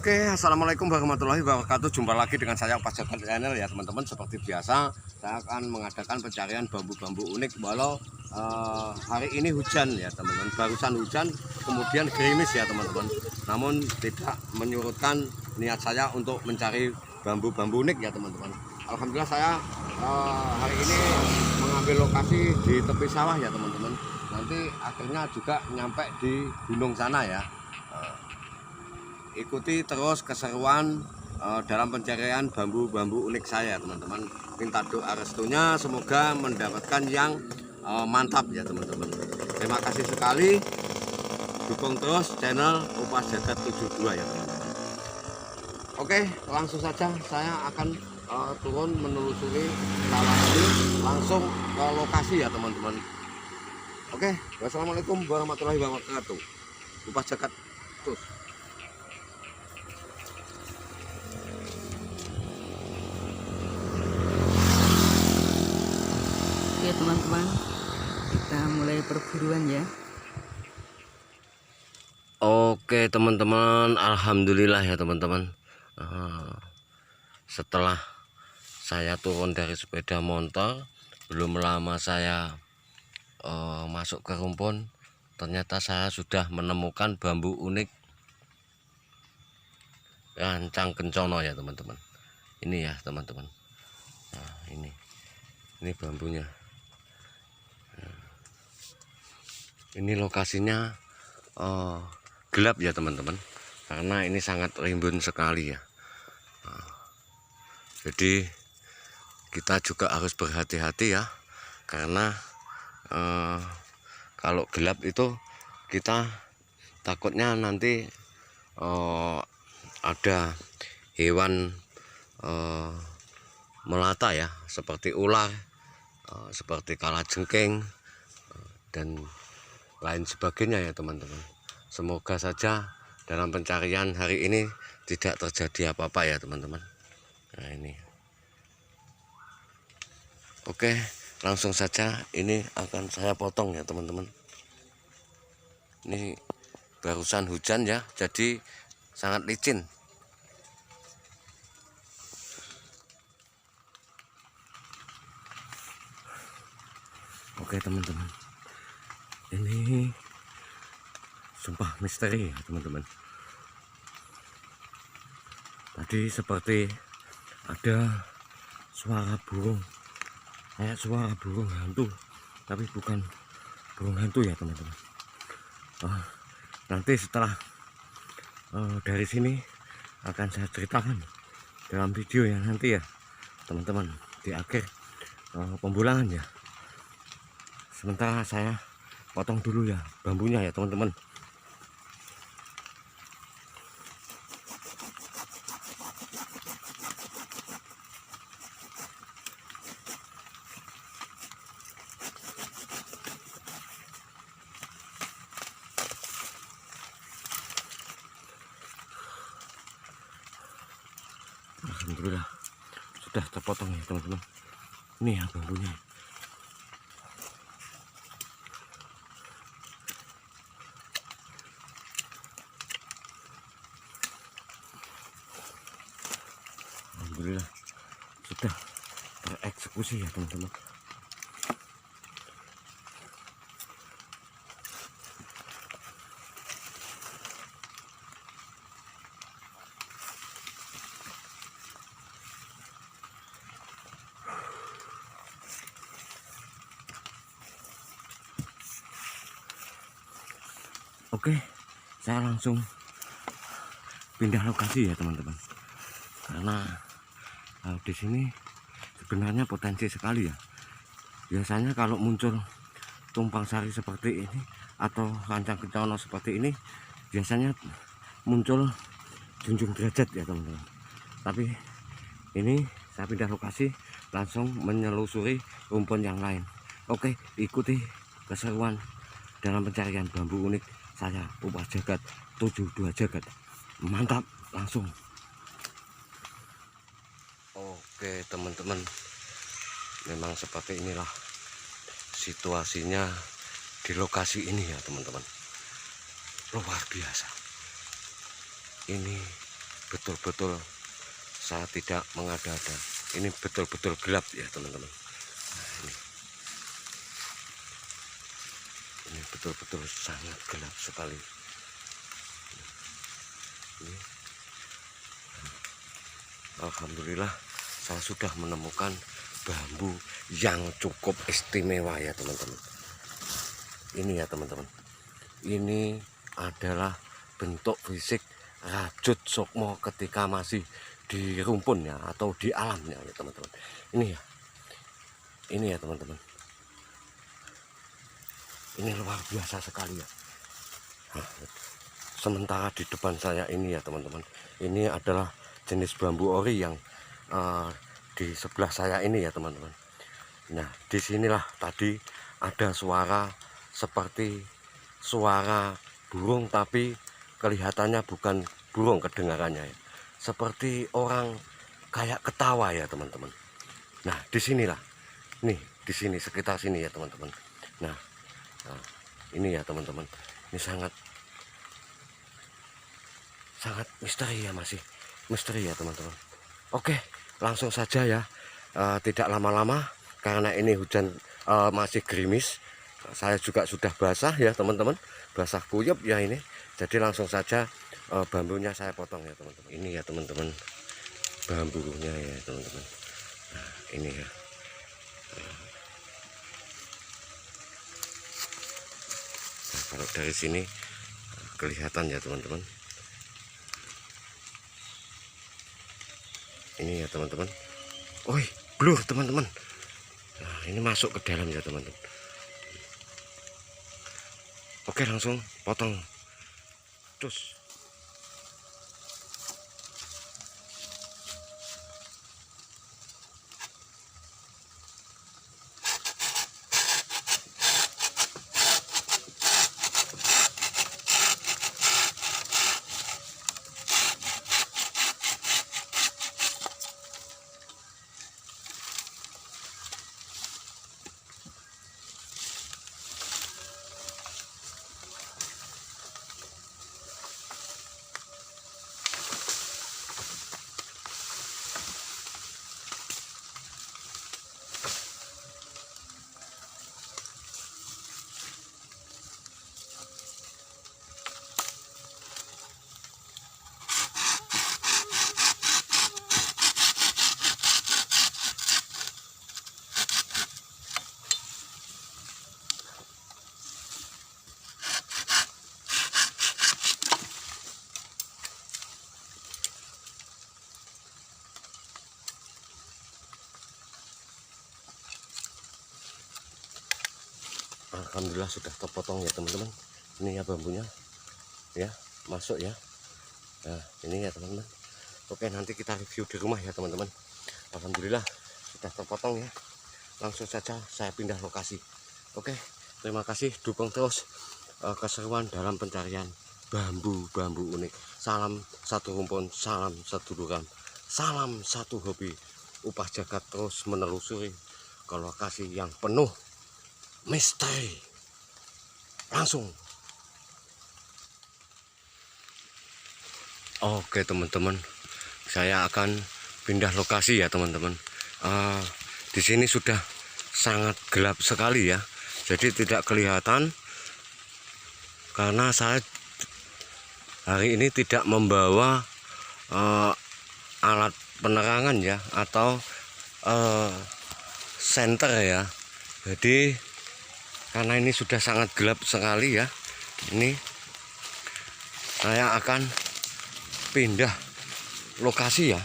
Oke, assalamualaikum warahmatullahi wabarakatuh. Jumpa lagi dengan saya Pak Jagat Channel ya teman-teman. Seperti biasa, saya akan mengadakan pencarian bambu-bambu unik. Walau hari ini hujan ya teman-teman, barusan hujan, kemudian gerimis ya teman-teman. Namun tidak menyurutkan niat saya untuk mencari bambu-bambu unik ya teman-teman. Alhamdulillah saya hari ini mengambil lokasi di tepi sawah ya teman-teman. Nanti akhirnya juga nyampe di gunung sana ya. Ikuti terus keseruan dalam pencarian bambu-bambu unik saya teman-teman. Minta doa restunya semoga mendapatkan yang mantap ya teman-teman. Terima kasih sekali, dukung terus channel Upas Jagat 72 ya teman-teman. Oke, langsung saja saya akan turun menelusuri langsung ke lokasi ya teman-teman. Oke, wassalamualaikum warahmatullahi wabarakatuh. Upas Jagat terus. Oke teman-teman, kita mulai perburuan ya. Oke teman-teman, alhamdulillah ya teman-teman. Setelah saya turun dari sepeda motor, belum lama saya masuk ke rumpun, ternyata saya sudah menemukan bambu unik rancang kencono ya teman-teman. Ini ya teman-teman. Nah, ini bambunya. Ini lokasinya gelap ya teman-teman, karena ini sangat rimbun sekali ya. Jadi kita juga harus berhati-hati ya, karena kalau gelap itu kita takutnya nanti ada hewan melata ya, seperti ular, seperti kalajengking dan lain sebagainya ya teman-teman. Semoga saja dalam pencarian hari ini tidak terjadi apa-apa ya teman-teman. Nah ini, oke, langsung saja ini akan saya potong ya teman-teman. Ini barusan hujan ya, jadi sangat licin. Oke teman-teman, ini sumpah misteri ya teman-teman. Tadi seperti ada suara burung, kayak suara burung hantu, tapi bukan burung hantu ya teman-teman. Nanti setelah dari sini akan saya ceritakan dalam video yang nanti ya teman-teman, di akhir pembulangan ya. Sementara saya potong dulu ya bambunya ya teman-teman. Alhamdulillah sudah terpotong ya teman-teman. Ini ya bambunya. Alhamdulillah sudah tereksekusi ya teman-teman. Oke, saya langsung pindah lokasi ya teman-teman, karena di sini sebenarnya potensi sekali ya. Biasanya kalau muncul tumpang sari seperti ini atau rancang kencono seperti ini, biasanya muncul junjung derajat ya teman-teman. Tapi ini saya pindah lokasi, langsung menyelusuri rumpun yang lain. Oke, ikuti keseruan dalam pencarian bambu unik saya Upas Jagat 72 Jagat. Mantap, langsung. Oke teman-teman, memang seperti inilah situasinya di lokasi ini ya teman-teman. Luar biasa. Ini betul-betul saya tidak mengada-ada. Ini betul-betul gelap ya teman-teman. Nah, ini betul-betul sangat gelap sekali. Ini. Alhamdulillah saya sudah menemukan bambu yang cukup istimewa ya teman-teman. Ini ya teman-teman. Ini adalah bentuk fisik rajut sukmo ketika masih di rumpunnya atau di alamnya ya teman-teman. Ini ya teman-teman. Ini luar biasa sekali ya. Nah, sementara di depan saya ini ya teman-teman, ini adalah jenis bambu ori yang di sebelah saya ini ya teman-teman. Nah, disinilah tadi ada suara seperti suara burung, tapi kelihatannya bukan burung kedengarannya ya. Seperti orang kayak ketawa ya teman-teman. Nah, disinilah, nih di sini sekitar sini ya teman-teman. Nah, ini ya teman-teman, ini sangat misteri ya, masih misteri ya teman-teman. Oke, langsung saja ya, tidak lama-lama karena ini hujan masih gerimis. Saya juga sudah basah ya teman-teman, basah kuyup ya ini. Jadi langsung saja bambunya saya potong ya teman-teman. Ini ya teman-teman, bambunya ya teman-teman. Nah, ini ya. Nah, kalau dari sini kelihatan ya teman-teman. Ini ya teman-teman. Woi, blur teman-teman. Nah, ini masuk ke dalam ya teman-teman. Oke, langsung potong. Terus. Alhamdulillah sudah terpotong ya teman-teman. Ini ya bambunya ya, masuk ya. Nah, ini ya teman-teman. Oke, nanti kita review di rumah ya teman-teman. Alhamdulillah sudah terpotong ya. Langsung saja saya pindah lokasi. Oke, terima kasih, dukung terus keseruan dalam pencarian bambu-bambu unik. Salam satu rumpun, salam satu duluran, salam satu hobi. Upah jagat terus menelusuri ke lokasi yang penuh misteri. Langsung. Oke teman-teman, saya akan pindah lokasi ya teman-teman. Di sini sudah sangat gelap sekali ya, jadi tidak kelihatan karena saya hari ini tidak membawa alat penerangan ya, atau senter ya. Jadi karena ini sudah sangat gelap sekali ya, ini saya akan pindah lokasi ya,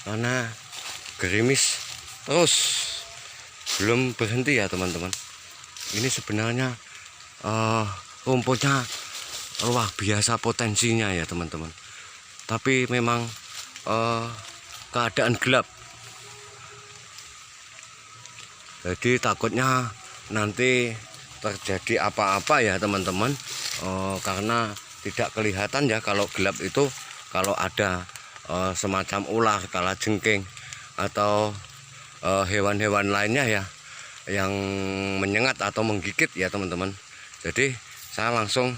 karena gerimis terus belum berhenti ya teman-teman. Ini sebenarnya rumputnya luar biasa potensinya ya teman-teman, tapi memang keadaan gelap, jadi takutnya nanti terjadi apa-apa ya teman-teman, karena tidak kelihatan ya kalau gelap itu, kalau ada semacam ular, kalajengking atau hewan-hewan lainnya ya yang menyengat atau menggigit ya teman-teman. Jadi saya langsung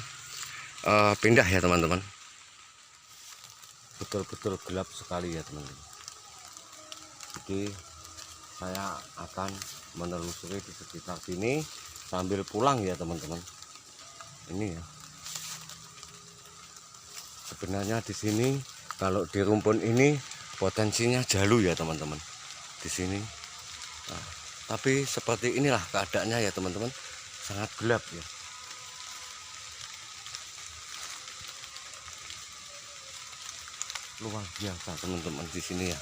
pindah ya teman-teman. betul-betul gelap sekali ya teman-teman. Jadi saya akan menelusuri di sekitar sini sambil pulang ya teman-teman. Ini ya, sebenarnya di sini kalau di rumpun ini potensinya jalu ya teman-teman di sini. Nah, tapi seperti inilah keadaannya ya teman-teman, sangat gelap ya. Luar biasa teman-teman di sini ya.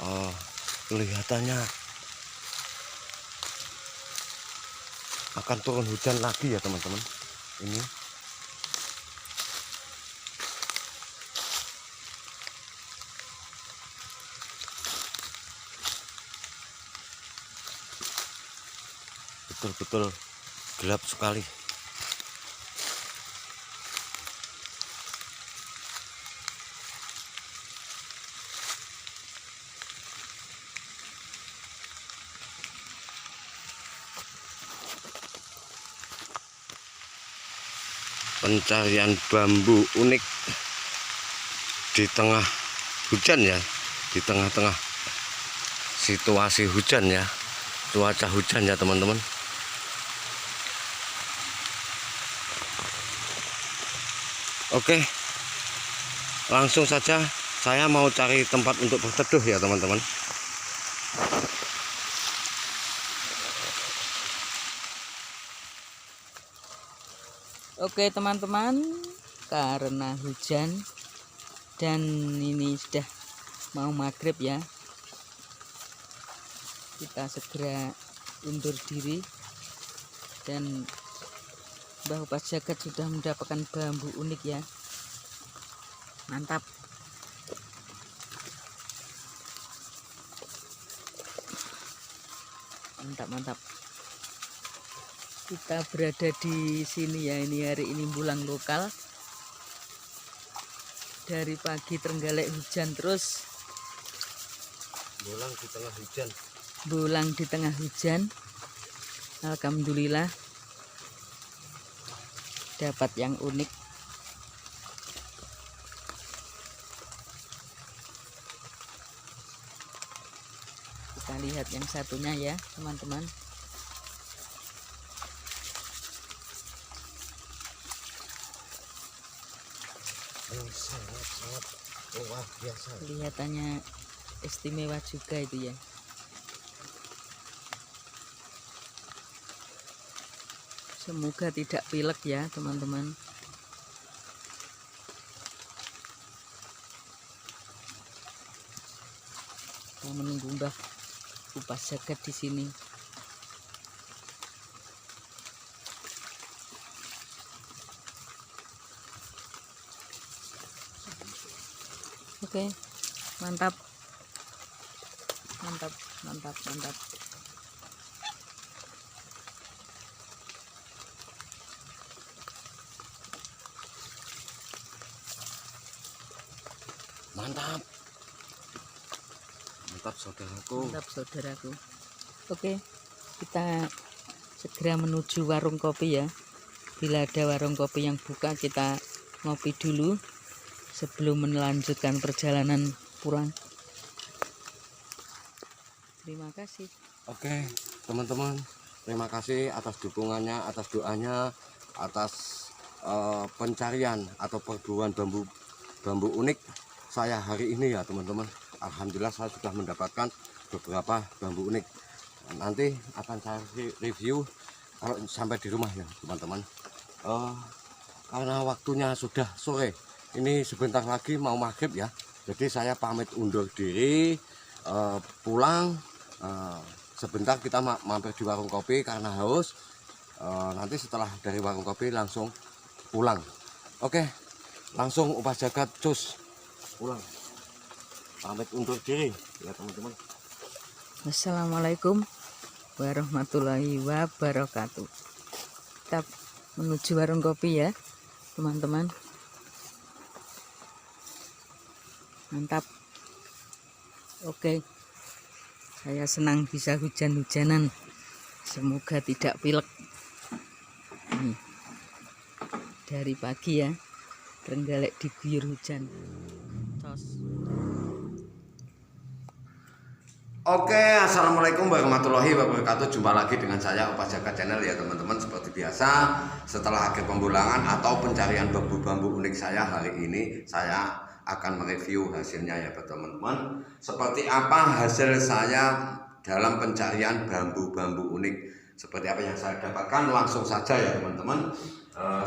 Oh, kelihatannya akan turun hujan lagi ya teman-teman. Ini betul-betul gelap sekali. Pencarian bambu unik di tengah hujan ya, di tengah-tengah situasi hujan ya, cuaca hujan ya teman-teman. Oke, langsung saja saya mau cari tempat untuk berteduh ya teman-teman. Oke teman-teman, karena hujan dan ini sudah mau maghrib ya, kita segera undur diri. Dan Mbah Upas Jagat sudah mendapatkan bambu unik ya, mantap. Mantap. Kita berada di sini ya, ini hari ini bulan lokal. Dari pagi terenggalek hujan terus. Bolang di tengah hujan. Bolang di tengah hujan. Alhamdulillah dapat yang unik. Kita lihat yang satunya ya teman-teman. Sangat luar biasa. Kelihatannya istimewa juga itu ya. Semoga tidak pilek ya teman-teman. Kita menunggu Mbah Upas Jagat di sini. Oke, mantap. Mantap saudaraku. Mantap saudaraku. Oke, kita segera menuju warung kopi ya. Bila ada warung kopi yang buka, kita ngopi dulu sebelum melanjutkan perjalanan pulang. Terima kasih. Oke teman-teman, terima kasih atas dukungannya, atas doanya, atas pencarian atau perburuan bambu unik saya hari ini ya teman-teman. Alhamdulillah saya sudah mendapatkan beberapa bambu unik. Nanti akan saya review kalau sampai di rumah ya teman-teman. Karena waktunya sudah sore, ini sebentar lagi mau maghrib ya, jadi saya pamit undur diri, pulang. Sebentar kita mampir di warung kopi karena haus. Nanti setelah dari warung kopi langsung pulang. Oke, langsung Upas Jagat cus pulang, pamit undur diri ya teman-teman. Assalamualaikum warahmatullahi wabarakatuh. Kita menuju warung kopi ya teman-teman. Mantap. Oke, saya senang bisa hujan-hujanan. Semoga tidak pilek. Nih, dari pagi ya, Trenggalek diguyur hujan. Tos. Oke, assalamualaikum warahmatullahi wabarakatuh. Jumpa lagi dengan saya Opa Jagat Channel ya teman-teman. Seperti biasa, setelah akhir pembulangan atau pencarian bambu-bambu unik saya hari ini, saya akan mereview hasilnya ya teman-teman. Seperti apa hasil saya dalam pencarian bambu-bambu unik, seperti apa yang saya dapatkan, langsung saja ya teman-teman. 1,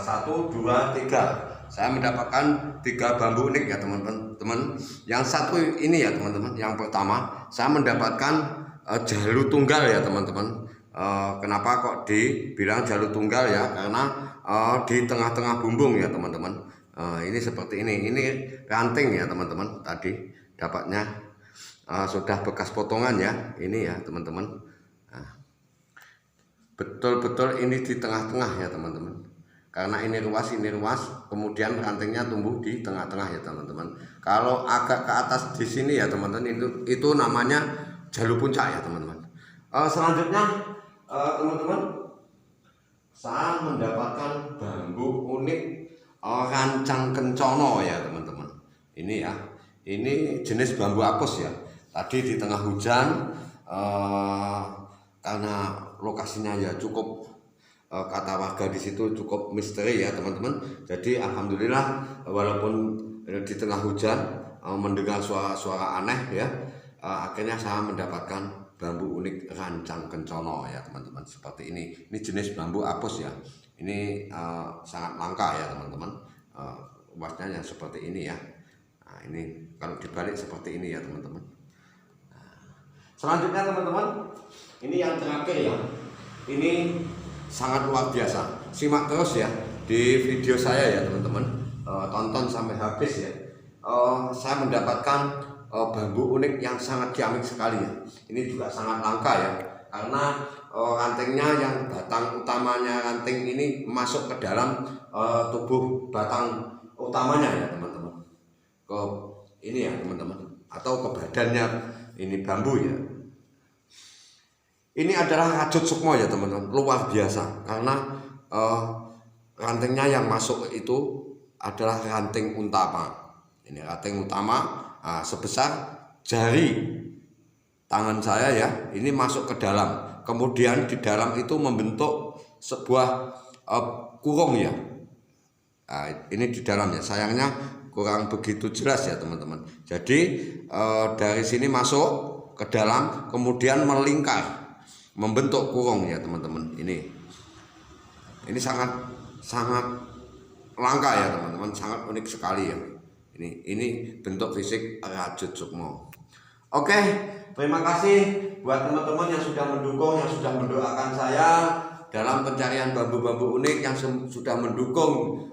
2, 3. Saya mendapatkan 3 bambu unik ya teman-teman. Yang satu ini ya teman-teman. Yang pertama saya mendapatkan jalu tunggal ya teman-teman. Kenapa kok dibilang jalu tunggal ya? Karena di tengah-tengah bumbung ya teman-teman. Ini seperti ini. Ini ranting ya teman-teman. Tadi dapatnya sudah bekas potongan ya. Ini ya teman-teman. Betul-betul ini di tengah-tengah ya teman-teman. Karena ini ruas, kemudian rantingnya tumbuh di tengah-tengah ya teman-teman. Kalau agak ke atas di sini ya teman-teman, itu namanya jalu puncak ya teman-teman. Selanjutnya teman-teman, saya mendapatkan bambu unik rancang kencono ya teman-teman. Ini ya, ini jenis bambu apus ya. Tadi di tengah hujan, karena lokasinya ya cukup, kata warga di situ cukup misteri ya teman-teman. Jadi alhamdulillah walaupun di tengah hujan mendengar suara-suara aneh ya, akhirnya saya mendapatkan bambu unik rancang kencono ya teman-teman. Seperti ini jenis bambu apus ya. Ini sangat langka ya teman-teman. Luasnya yang seperti ini ya. Nah, ini kalau dibalik seperti ini ya teman-teman. Selanjutnya teman-teman, ini yang terakhir ya. Ini sangat luar biasa. Simak terus ya di video saya ya teman-teman. Tonton sampai habis ya. Saya mendapatkan bambu unik yang sangat ciamik sekali ya. Ini juga sangat langka ya. Karena rantingnya yang batang utamanya ranting ini masuk ke dalam tubuh batang utamanya ya teman-teman. Ke ini ya teman-teman. Atau ke badannya ini bambu ya. Ini adalah rajut sukmo ya teman-teman, luar biasa karena rantingnya yang masuk itu adalah ranting utama. Ini ranting utama sebesar jari tangan saya ya. Ini masuk ke dalam, kemudian di dalam itu membentuk sebuah kurung ya. Ini di dalamnya, sayangnya kurang begitu jelas ya teman-teman. Jadi dari sini masuk ke dalam, kemudian melingkar, membentuk kurung ya teman-teman. Ini sangat langka ya teman-teman, sangat unik sekali ya. Ini bentuk fisik rajut sukmo. Oke, terima kasih buat teman-teman yang sudah mendukung, yang sudah mendoakan saya dalam pencarian bambu-bambu unik, yang sudah mendukung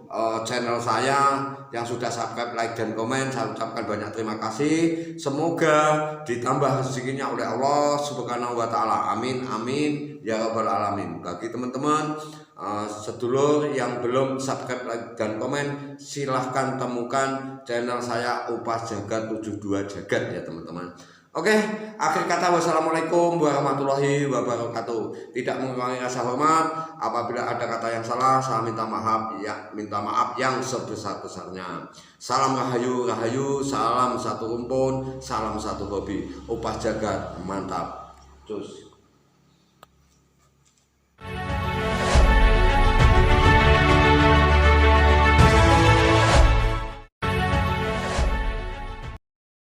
channel saya, yang sudah subscribe, like, dan komen. Saya ucapkan banyak terima kasih. Semoga ditambah rezekinya oleh Allah Subhanahu wa Ta'ala. Amin, amin ya rabbal alamin. Bagi teman-teman sedulur yang belum subscribe, like, dan komen, silahkan temukan channel saya Opa Jagat 72 Jagat ya teman-teman. Oke, akhir kata wassalamualaikum warahmatullahi wabarakatuh. Tidak mengurangi rasa hormat, apabila ada kata yang salah saya minta maaf yang sebesar-besarnya. Salam rahayu, salam satu rumpun, salam satu hobi. Opa Jagat, mantap. Cus.